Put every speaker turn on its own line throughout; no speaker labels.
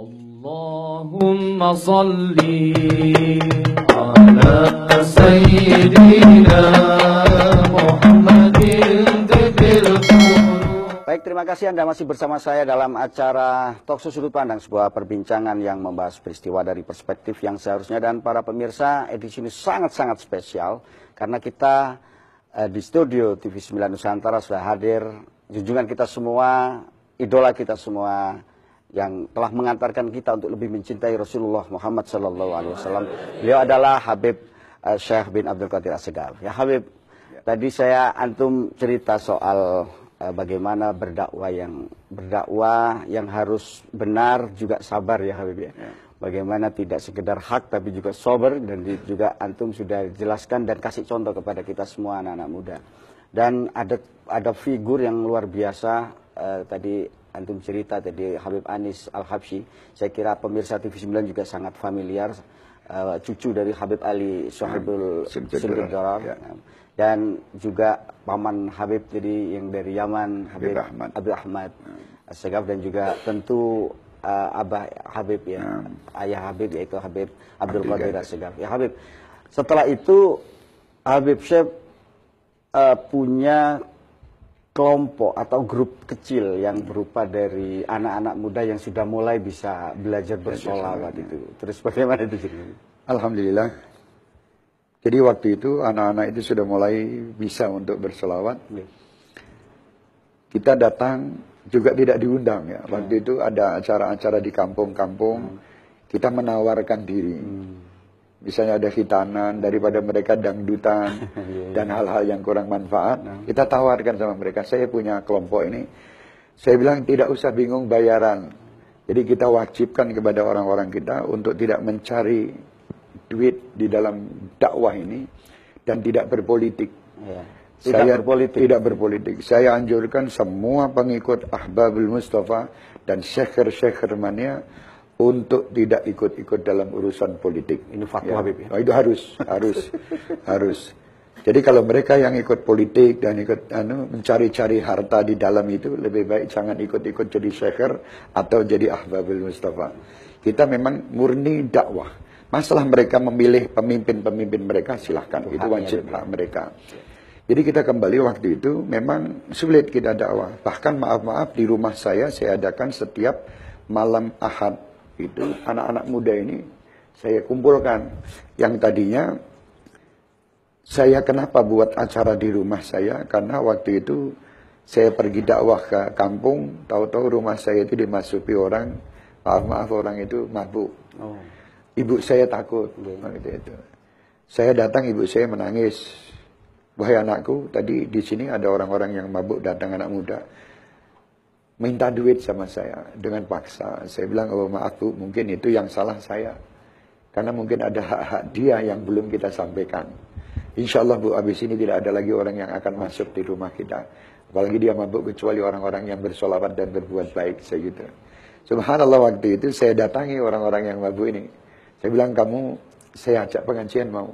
Allahumma salli ala sayyidina Muhammadin tibil qulub.
Baik, terima kasih Anda masih bersama saya dalam acara Talkshow Sudut Pandang, sebuah perbincangan yang membahas peristiwa dari perspektif yang seharusnya. Dan para pemirsa, edisi ini sangat-sangat spesial karena kita di studio TV9 Nusantara sudah hadir junjungan kita semua, idola kita semua, yang telah mengantarkan kita untuk lebih mencintai Rasulullah Muhammad SAW. Beliau adalah Habib Syekh bin Abdul Qadir As-Segaf. Ya Habib, tadi antum cerita soal bagaimana berdakwah yang harus benar juga sabar ya Habib ya. Bagaimana tidak sekedar hak tapi juga sabar, dan juga antum sudah jelaskan dan kasih contoh kepada kita semua anak-anak muda. Dan ada figur yang luar biasa tadi antum cerita tadi, Habib Anis Al-Habsyi. Saya kira pemirsa TV9 juga sangat familiar, cucu dari Habib Ali Sohibul Sindudarar, dan juga paman Habib jadi yang dari Yaman, Habib Abdul Ahmad As-Segaf, dan juga tentu abah Habib ya, ayah Habib yaitu Habib Abdul Qadir As-Segaf. Ya Habib, setelah itu Habib Syekh punya kelompok atau grup kecil yang berupa dari anak-anak muda yang sudah mulai bisa belajar bersolawat itu. Terus bagaimana itu ceritanya?
Alhamdulillah. Jadi waktu itu anak-anak itu sudah mulai bisa untuk bersolawat. Kita datang juga tidak diundang ya. Waktu itu ada acara-acara di kampung-kampung, kita menawarkan diri. Misalnya ada khitanan, daripada mereka dangdutan dan hal-hal yang kurang manfaat, kita tawarkan sama mereka, saya punya kelompok ini. Saya bilang tidak usah bingung bayaran. Jadi kita wajibkan kepada orang-orang kita untuk tidak mencari duit di dalam dakwah ini dan tidak berpolitik. Tidak berpolitik. Saya anjurkan semua pengikut Ahbabul Mustafa dan syekher-syekher mania untuk tidak ikut-ikut dalam urusan politik.
Ini fatwa Habib ya?
Oh, itu harus. Jadi kalau mereka yang ikut politik dan ikut mencari-cari harta di dalam itu, lebih baik jangan ikut-ikut jadi syekher atau jadi Ahbabul Mustafa. Kita memang murni dakwah. Masalah mereka memilih pemimpin-pemimpin mereka, silahkan. Itu wajib hak mereka. Jadi kita kembali waktu itu memang sulit kita dakwah. Bahkan maaf-maaf di rumah saya adakan setiap malam Ahad. Itu anak-anak muda ini saya kumpulkan. Yang tadinya saya kenapa buat acara di rumah saya, karena waktu itu saya pergi dakwah ke kampung, tahu-tahu rumah saya itu dimasuki orang, maaf orang itu mabuk. Ibu saya takut gitu itu. Saya datang, ibu saya menangis, wahai anakku, tadi di sini ada orang-orang yang mabuk, datang anak muda minta duit sama saya dengan paksa. Saya bilang, oh maaf Bu, mungkin itu yang salah saya. Karena mungkin ada hak-hak dia yang belum kita sampaikan. Insya Allah Bu, habis ini tidak ada lagi orang yang akan masuk di rumah kita. Apalagi dia mabuk, kecuali orang-orang yang bersolawat dan berbuat baik. Saya gitu. Subhanallah, waktu itu saya datangi orang-orang yang mabuk ini. Saya bilang, saya ajak pengajian mau.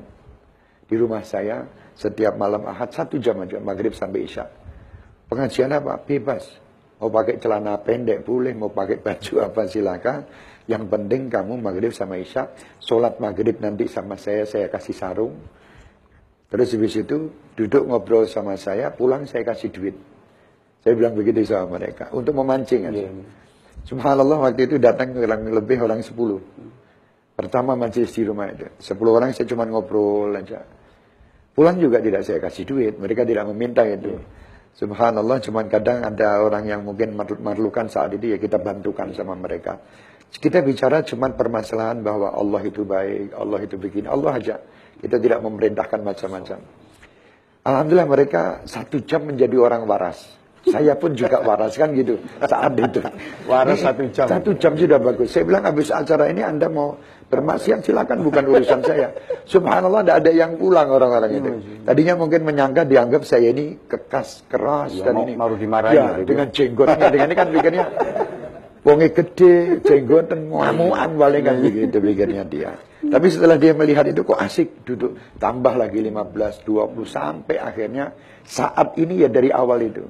Di rumah saya, setiap malam Ahad 1 jam aja, maghrib sampai isya. Pengajian apa? Bebas. Mau pakai celana pendek boleh, mau pakai baju apa silakan. Yang penting kamu maghrib sama isya, sholat maghrib nanti sama saya kasih sarung. Terus habis itu duduk ngobrol sama saya, pulang saya kasih duit. Saya bilang begitu sama mereka, untuk memancing aja. Subhanallah, waktu itu datang lebih orang 10. Pertama majelis di rumah itu, 10 orang saya cuma ngobrol aja. Pulang juga tidak saya kasih duit, mereka tidak meminta itu. Subhanallah, cuman kadang ada orang yang mungkin memerlukan saat itu, ya kita bantukan sama mereka. Kita bicara cuman permasalahan bahwa Allah itu baik, Allah itu begini, Allah aja. Kita tidak memerintahkan macam-macam. Alhamdulillah mereka 1 jam menjadi orang waras. Saya pun juga waras kan gitu saat itu.
Waras 1 jam.
1 jam sudah bagus. Saya bilang habis acara ini Anda mau bermaksiat silakan, bukan urusan saya. Subhanallah, tidak ada yang pulang orang-orang itu. Tadinya mungkin menyangka dianggap saya ini keras
ya,
dan ini
baru dimarahin
ya, dengan jenggotnya, dengan ini kan pikirnya wonge gede, jenggotan, muamuan paling kan begitu pikirnya dia. Tapi setelah dia melihat itu kok asik, duduk tambah lagi 15, 20 sampai akhirnya saat ini ya dari awal itu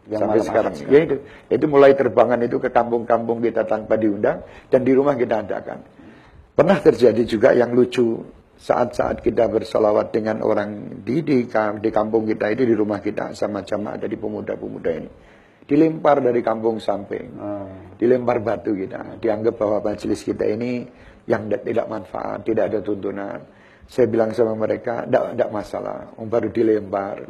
Yang
sampai
malam
sekarang.
Ahad
Ya itu mulai terbangan itu ke kampung-kampung kita tanpa diundang dan di rumah kita adakan. Pernah terjadi juga yang lucu saat-saat kita bersolawat dengan orang di kampung kita itu, di rumah kita sama jamaah dari pemuda-pemuda ini. Dilempar dari kampung samping, dilempar batu kita, dianggap bahwa majelis kita ini yang tidak manfaat, tidak ada tuntunan. Saya bilang sama mereka, tidak masalah, baru dilempar.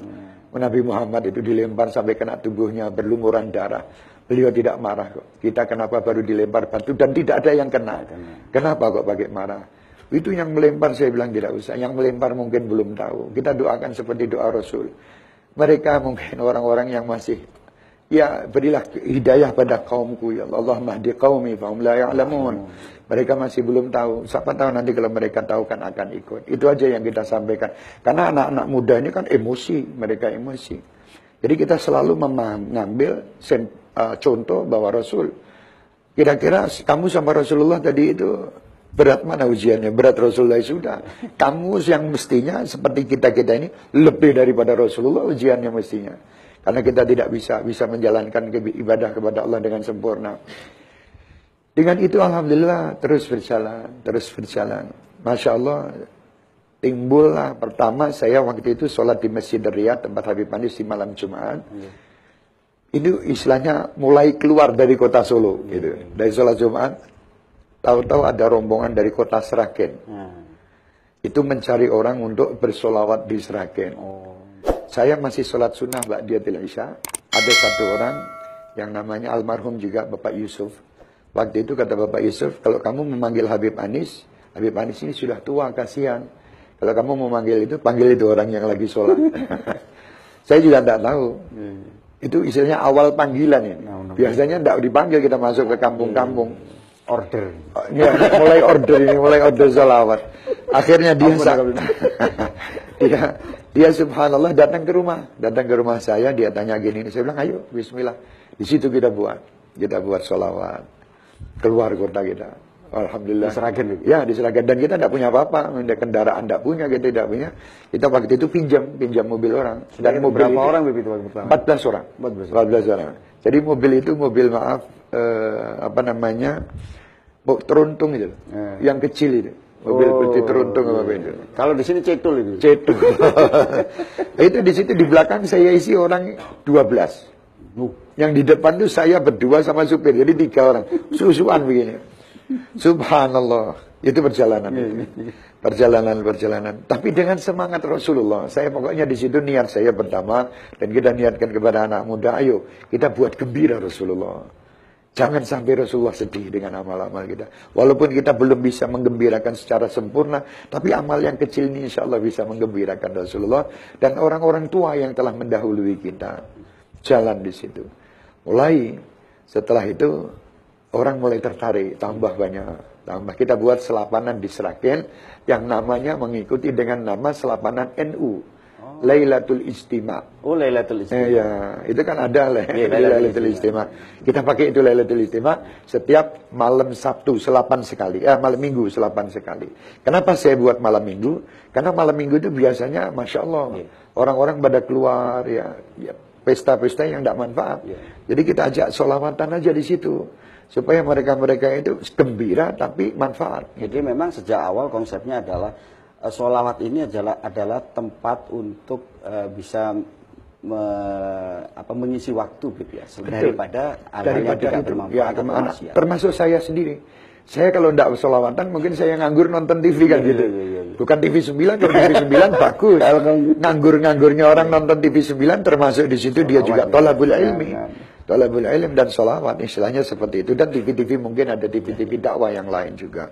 Nabi Muhammad itu dilempar sampai kena tubuhnya, berlumuran darah. Beliau tidak marah kok. Kita kenapa baru dilempar batu dan tidak ada yang kena? Kenapa kok pakai marah? Itu yang melempar, saya bilang tidak usah. Yang melempar mungkin belum tahu. Kita doakan seperti doa Rasul. Mereka mungkin orang-orang yang masih, ya berilah hidayah pada kaumku ya Allah. Allahumma hdi qaumi fahum la ya'lamun. Mereka masih belum tahu. Siapa tahu nanti kalau mereka tahu kan akan ikut. Itu aja yang kita sampaikan. Karena anak-anak muda ini kan emosi, mereka emosi. Jadi kita selalu mengambil contoh bahwa Rasul, kira-kira kamu sama Rasulullah tadi itu berat mana ujiannya? Berat Rasulullah sudah. Kamu yang mestinya seperti kita ini lebih daripada Rasulullah ujiannya mestinya. Karena kita tidak bisa menjalankan ibadah kepada Allah dengan sempurna. Dengan itu alhamdulillah terus berjalan. Masya Allah, timbullah pertama saya waktu itu sholat di Masjid Riyadh tempat Habib Anis di malam Jumat. Itu istilahnya mulai keluar dari kota Solo gitu. Dari sholat Jumat, tahu-tahu ada rombongan dari kota Sragen. Itu mencari orang untuk bersolawat di Sragen. Saya masih sholat sunnah ba'diyatul isya. Ada satu orang yang namanya almarhum juga Bapak Yusuf. Waktu itu kata Bapak Yusuf, kalau kamu memanggil Habib Anis ini sudah tua, kasihan. Kalau kamu mau manggil itu, panggil itu orang yang lagi sholat. Saya juga tidak tahu. Itu istilahnya awal panggilan ini. Biasanya tidak dipanggil, kita masuk ke kampung-kampung.
Order.
Ya, mulai order sholawat. Akhirnya dia subhanallah datang ke rumah saya, dia tanya gini, saya bilang ayo bismillah. Di situ kita buat sholawat. Keluar kota kita. Alhamdulillah.
Di Sragen.
Ya, di Sragen. Dan kita tidak punya apa-apa. Kendaraan tidak punya, kita tidak punya. Kita waktu itu pinjam mobil orang. Dan mobil
berapa
itu,
orang begitu waktu pertama?
14 orang. 14 orang. Jadi mobil itu teruntung itu. Yang kecil itu. Mobil putih teruntung apa itu.
Kalau di sini cetul itu.
Cetul. Itu di situ di belakang saya isi orang 12. Yang di depan itu saya berdua sama supir. Jadi 3 orang. Susuan begini. Subhanallah. Itu perjalanan. Perjalanan. Tapi dengan semangat Rasulullah. Saya pokoknya di situ niat saya pertama. Dan kita niatkan kepada anak muda. Ayo kita buat gembira Rasulullah. Jangan sampai Rasulullah sedih dengan amal-amal kita. Walaupun kita belum bisa menggembirakan secara sempurna. Tapi amal yang kecil ini insya Allah bisa menggembirakan Rasulullah. Dan orang-orang tua yang telah mendahului kita. Jalan di situ. Mulai setelah itu orang mulai tertarik, tambah banyak. Kita buat selapanan di Sragen yang namanya mengikuti dengan nama selapanan NU. Lailatul Istima.
Oh, Lailatul Istima.
Ya, itu kan ada Lailatul Istima. Kita pakai itu Lailatul Istima setiap malam Sabtu selapan sekali. Malam Minggu selapan sekali. Kenapa saya buat malam Minggu? Karena malam Minggu itu biasanya Masya Allah orang-orang pada keluar ya pesta-pesta yang tidak manfaat. Jadi kita ajak sholawatan aja di situ. Supaya mereka-mereka itu gembira tapi manfaat.
Jadi memang sejak awal konsepnya adalah sholawat ini adalah tempat untuk bisa mengisi waktu gitu ya. Daripada hal yang tidak bermanfaat atau maksiat.
Termasuk saya sendiri. Saya kalau tidak sholawatan mungkin saya nganggur nonton TV kan gitu. Bukan TV 9, kalau TV 9 bagus. Nganggur-nganggurnya orang nonton TV 9 termasuk di situ dia juga thalabul ilmi. Thalabul ilmi dan sholawat istilahnya seperti itu. Dan TV-TV mungkin ada TV-TV dakwah yang lain juga.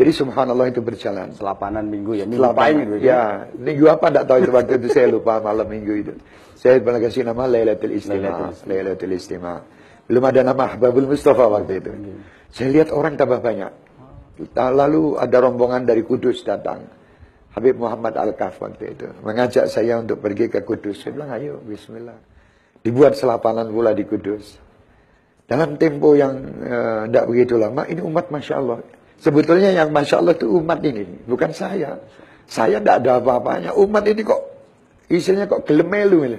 Jadi subhanallah itu berjalan.
Selapanan minggu ya.
Ya, minggu apa tidak tahu itu waktu itu saya lupa malam minggu itu. Saya kasih nama Lailatul Istima. Lailatul Istima. Belum ada nama Ahbabul Mustafa waktu itu. Saya lihat orang tambah banyak. Lalu ada rombongan dari Kudus datang. Habib Muhammad Al-Kaf waktu itu. Mengajak saya untuk pergi ke Kudus. Saya bilang, ayo bismillah. Dibuat selapanan pula di Kudus. Dalam tempo yang tidak begitu lama, ini umat Masya Allah. Sebetulnya yang Masya Allah itu umat ini. Bukan saya. Saya tidak ada apa-apanya. Umat ini kok, isinya kok gelemelu.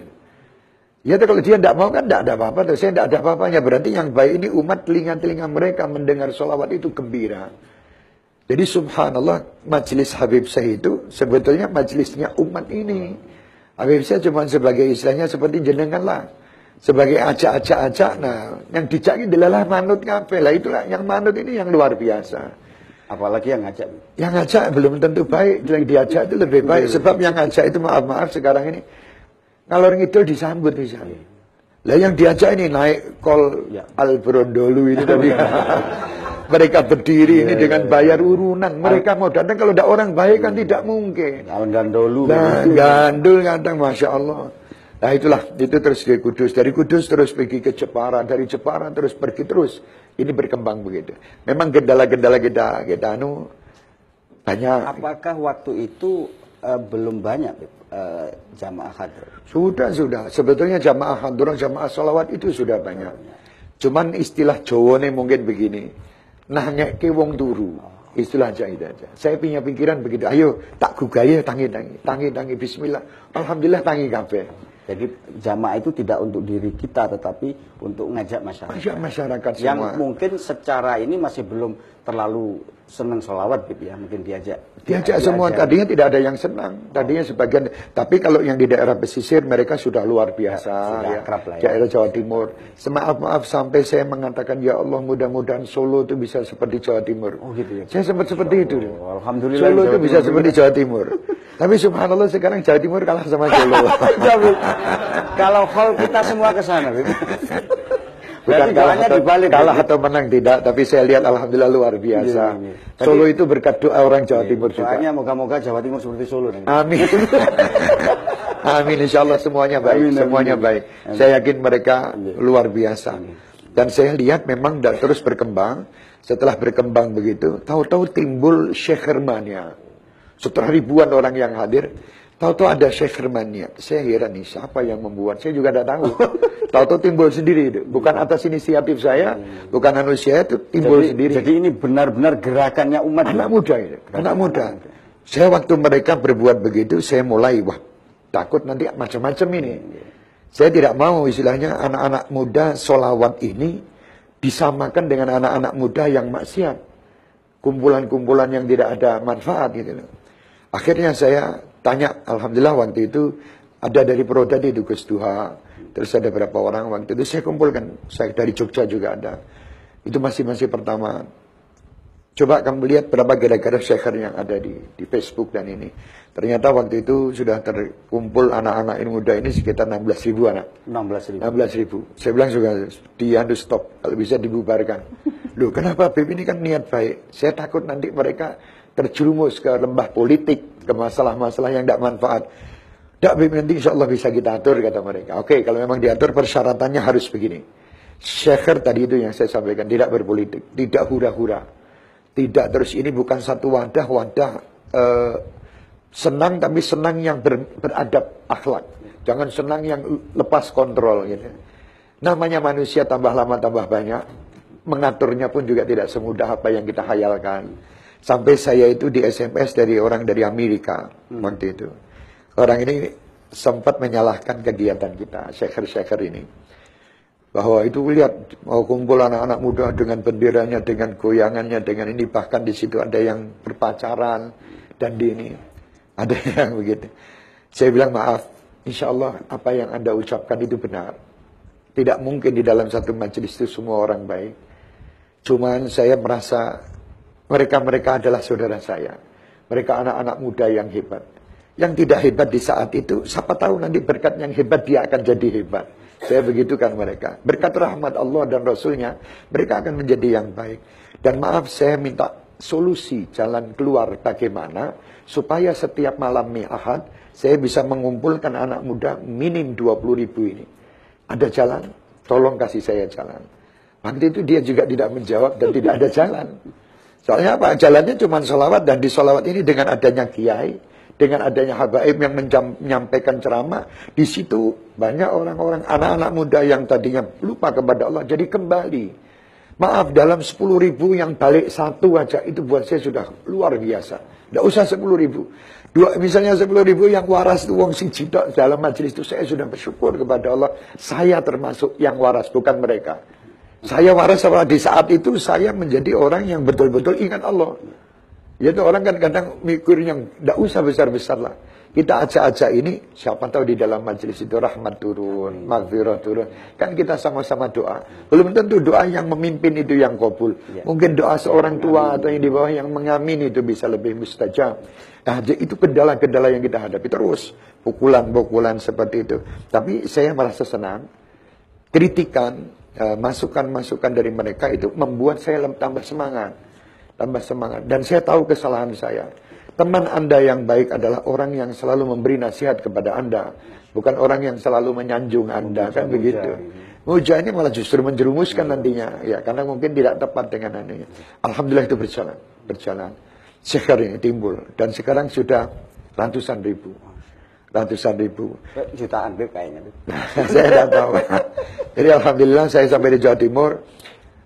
Ya kalau dia tidak mau kan tidak ada apa-apa. Saya tidak ada apa-apanya. Berarti yang baik ini umat telinga-telinga mereka mendengar sholawat itu gembira. Jadi subhanallah majelis Habib saya itu sebetulnya majelisnya umat ini. Habib saya cuma sebagai istilahnya seperti jenengan lah. Sebagai acak-acak. Nah yang dijak adalah manut kabeh. Lah itulah yang manut ini yang luar biasa.
Apalagi yang ngajak.
Yang ngajak belum tentu baik. Yang diajak itu lebih baik. Sebab yang ngajak itu maaf-maaf sekarang ini. Kalau orang itu disambut misalnya. Lah yang diajak ini naik kol Albrondolu ini tadi. Mereka berdiri ini dengan bayar urunan. Mereka mau datang kalau ada orang baik kan tidak mungkin.
Al-Gandolu.
Nah, gandul kadang Masya Allah. Nah itulah, itu terus ke Kudus. Dari Kudus terus pergi ke Jepara. Dari Jepara terus pergi terus. Ini berkembang begitu. Memang gendala-gendala kita banyak.
Apakah waktu itu belum banyak jamaah hadir?
Sudah. Sebetulnya jamaah hadir, jamaah sholawat itu sudah banyak. Cuman istilah Jawa nih mungkin begini. Nah ngeke wong turu. Istilah aja. Saya punya pikiran begitu. Ayo tak gugaya tangi bismillah. Alhamdulillah tangi kabeh.
Jadi jamaah itu tidak untuk diri kita tetapi untuk ngajak masyarakat.
Ngajak masyarakat semua.
Yang mungkin secara ini masih belum terlalu senang sholawat gitu ya. Mungkin diajak
semua. Tadinya tidak ada yang senang. Tadinya sebagian. Tapi kalau yang di daerah pesisir mereka sudah luar biasa.
Sudah akrab lah ya.
Daerah Jawa Timur. Maaf sampai saya mengatakan ya Allah mudah-mudahan Solo itu bisa seperti Jawa Timur.
Oh gitu ya.
Saya sempat seperti itu.
Alhamdulillah.
Solo itu bisa seperti Jawa Timur. Tapi subhanallah sekarang Jawa Timur kalah sama Solo.
Kalau hall kita semua ke sana.
Bukan kalah atau menang tidak, tapi saya lihat alhamdulillah luar biasa. Solo itu berkat doa orang Jawa Timur juga.
Doanya moga-moga Jawa Timur seperti Solo.
Amin. Amin, insya Allah semuanya baik, semuanya baik. Saya yakin mereka luar biasa. Dan saya lihat memang terus berkembang. Setelah berkembang begitu, tahu-tahu timbul Syekh Hermania. Setelah ribuan orang yang hadir, tahu-tahu ada Syekh Hermania. Saya heran nih, siapa yang membuat? Saya juga tidak tahu. Tahu-tahu timbul sendiri itu. Bukan atas inisiatif saya, bukan manusia itu timbul sendiri.
Jadi ini benar-benar gerakannya umat.
Anak muda itu, anak muda. Saya waktu mereka berbuat begitu, saya mulai takut nanti macam-macam ini. Saya tidak mau istilahnya anak-anak muda sholawat ini disamakan dengan anak-anak muda yang maksiat. Kumpulan-kumpulan yang tidak ada manfaat gitu. Akhirnya saya tanya, alhamdulillah waktu itu ada dari Prodadi itu Gus Duha, terus ada beberapa orang waktu itu saya kumpulkan, saya dari Jogja juga ada. Itu masih pertama. Coba kamu lihat berapa gara-gara shaker yang ada di Facebook dan ini. Ternyata waktu itu sudah terkumpul anak-anak ini muda ini sekitar 16.000 anak. 16.000. Saya bilang juga dia harus stop, kalau bisa dibubarkan. Loh kenapa Beb, ini kan niat baik. Saya takut nanti mereka terjerumus ke lembah politik, ke masalah-masalah yang tidak manfaat. Tidak Beb, nanti insya Allah bisa kita atur kata mereka. Oke, kalau memang diatur persyaratannya harus begini. Shaker tadi itu yang saya sampaikan, tidak berpolitik, tidak hura-hura. Tidak terus ini bukan satu wadah senang tapi senang yang beradab akhlak. Jangan senang yang lepas kontrol gitu. Namanya manusia tambah lama tambah banyak. Mengaturnya pun juga tidak semudah apa yang kita khayalkan. Sampai saya itu di SMS dari orang dari Amerika waktu itu. Orang ini sempat menyalahkan kegiatan kita, syaker-syaker ini. Bahwa itu lihat mau kumpul anak-anak muda dengan benderanya, dengan goyangannya, dengan ini bahkan di situ ada yang berpacaran dan di ini ada yang begitu. Saya bilang maaf, insya Allah apa yang Anda ucapkan itu benar. Tidak mungkin di dalam satu majelis itu semua orang baik. Cuman saya merasa mereka adalah saudara saya. Mereka anak-anak muda yang hebat. Yang tidak hebat di saat itu, siapa tahu nanti berkat yang hebat dia akan jadi hebat. Saya begitukan mereka. Berkat rahmat Allah dan Rasulnya, mereka akan menjadi yang baik. Dan maaf, saya minta solusi jalan keluar bagaimana supaya setiap malam Ahad saya bisa mengumpulkan anak muda minim 20.000 ini. Ada jalan? Tolong kasih saya jalan. Waktu itu dia juga tidak menjawab dan tidak ada jalan. Soalnya apa? Jalannya cuma sholawat, dan di sholawat ini dengan adanya kiai, dengan adanya habaib yang menyampaikan ceramah, di situ banyak orang-orang, anak-anak muda yang tadinya lupa kepada Allah, jadi kembali. Maaf, dalam 10.000 yang balik satu aja, itu buat saya sudah luar biasa. Tidak usah 10.000. Misalnya 10.000 yang waras itu wong siji tok dalam majelis itu, saya sudah bersyukur kepada Allah. Saya termasuk yang waras, bukan mereka. Saya waras di saat itu saya menjadi orang yang betul-betul ingat Allah. Yaitu orang kan kadang mikir yang tidak usah besar-besar lah. Kita ajak-ajak ini, siapa tahu di dalam majelis itu rahmat turun, maghfirah turun. Kan kita sama-sama doa. Belum tentu doa yang memimpin itu yang kabul. Mungkin doa seorang tua atau yang di bawah yang mengamin itu bisa lebih mustajab. Nah, itu kendala-kendala yang kita hadapi terus. Pukulan-pukulan seperti itu. Tapi saya merasa senang. Kritikan, masukan-masukan dari mereka itu membuat saya tambah semangat. Tambah semangat. Dan saya tahu kesalahan saya. Teman Anda yang baik adalah orang yang selalu memberi nasihat kepada Anda. Bukan orang yang selalu menyanjung Anda. Kan begitu. Muja ini malah justru menjerumuskan nantinya. Ya, karena mungkin tidak tepat dengan anunya. Alhamdulillah itu berjalan. Berjalan. Syekhar ini timbul. Dan sekarang sudah ratusan ribu. Ratusan ribu.
Jutaan Beb kayaknya.
Saya tidak tahu. Jadi Alhamdulillah saya sampai di Jawa Timur.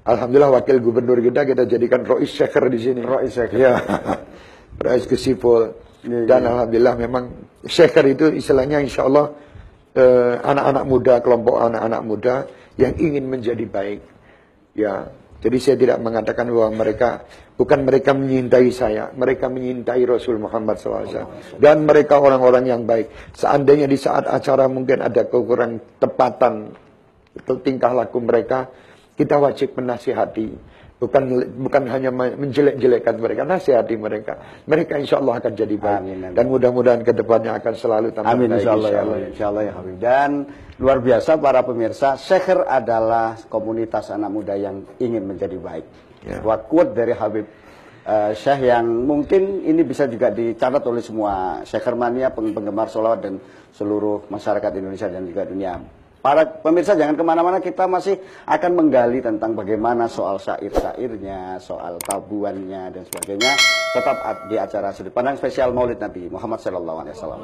Alhamdulillah wakil gubernur kita jadikan Rois Syekhar di sini.
Rois Syekhar.
Ya. Rais Kesipul. Dan Alhamdulillah memang Syekhar itu istilahnya insya Allah anak-anak muda, kelompok anak-anak muda yang ingin menjadi baik. Ya, jadi saya tidak mengatakan bahwa bukan mereka menyintai saya, mereka menyintai Rasul Muhammad SAW. Dan mereka orang-orang yang baik. Seandainya di saat acara mungkin ada kekurangan tepatan tingkah laku mereka, kita wajib menasihati. Bukan hanya menjelek-jelekkan mereka, nasihati mereka. Mereka insya Allah akan jadi baik.
Amin, amin.
Dan mudah-mudahan ke depannya akan selalu tambah
Amin,
baik.
insya Allah, insya Allah ya Habib. Dan luar biasa para pemirsa, Syekhar adalah komunitas anak muda yang ingin menjadi baik.
Ya.
Sebuah quote dari Habib Syekh yang mungkin ini bisa juga dicatat oleh semua Syekhar mania, penggemar sholawat dan seluruh masyarakat Indonesia dan juga dunia. Para pemirsa jangan kemana-mana, kita masih akan menggali tentang bagaimana soal syair-syairnya, soal tabuannya dan sebagainya. Tetap di acara Sudut Pandang spesial Maulid Nabi Muhammad SAW.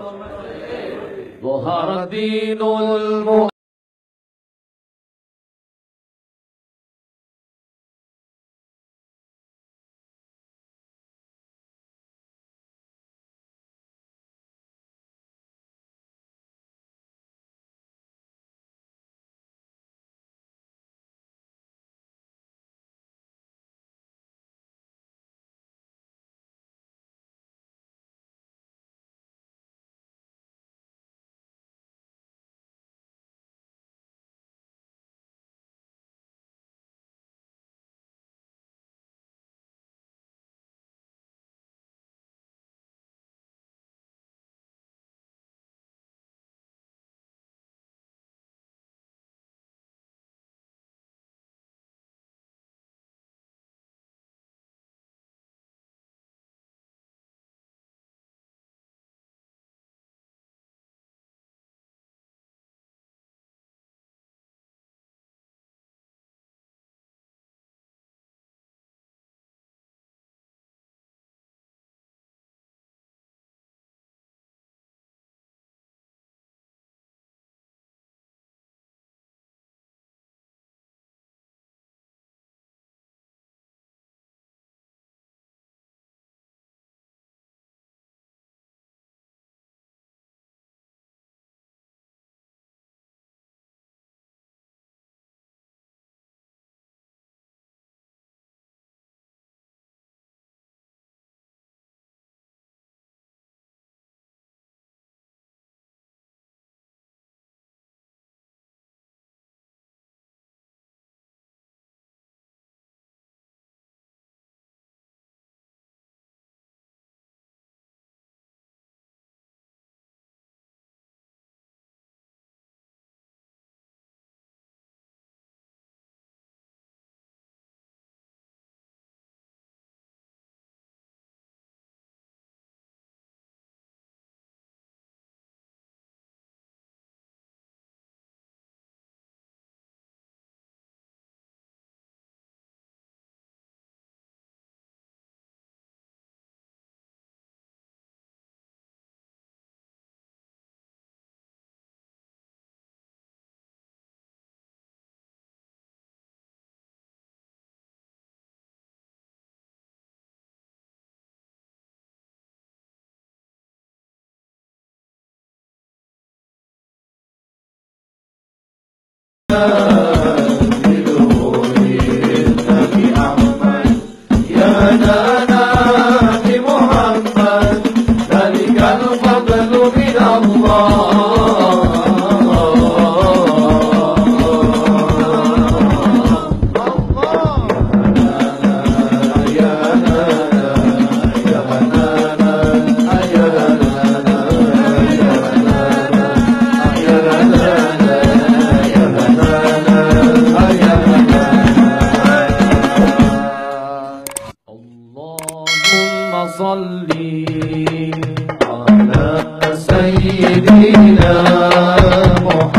اللهم صل على سيدنا محمد